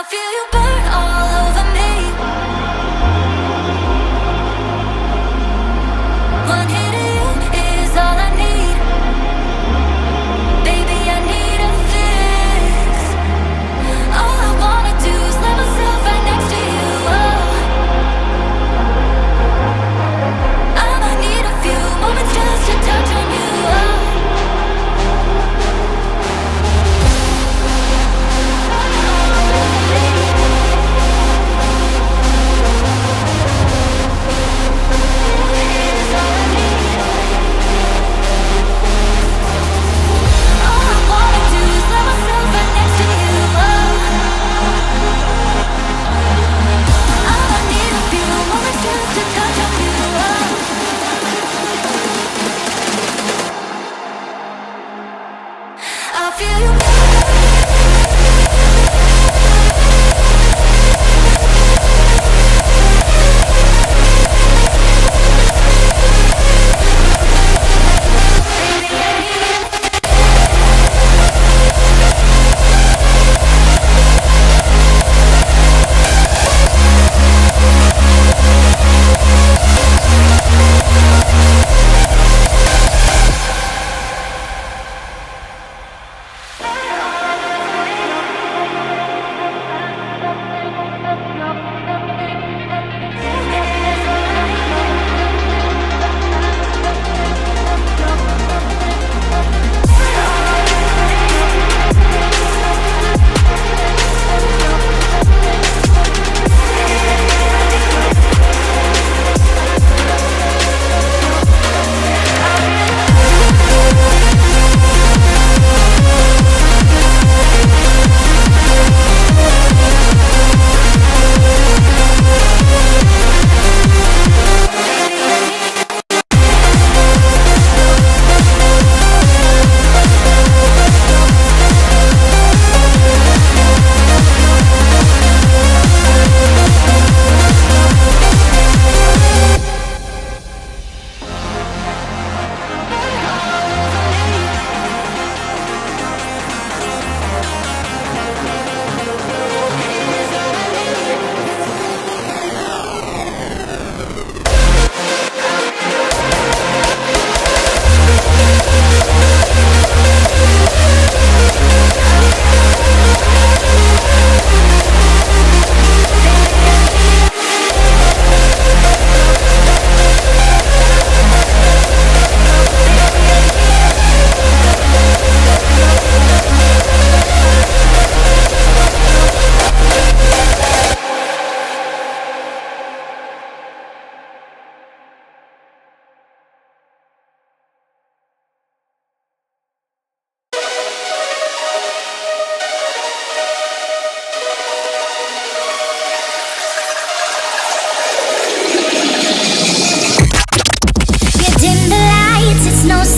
feel you burn all over me. One hit of you is all I need. Baby, I need a fix. All I wanna do is let myself right next to you. Oh. I might need a few moments just to touch on you. Oh.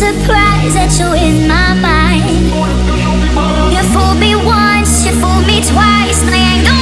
Surprise that you're in my mind. You fooled me once, you fooled me twice. Now I ain't gonna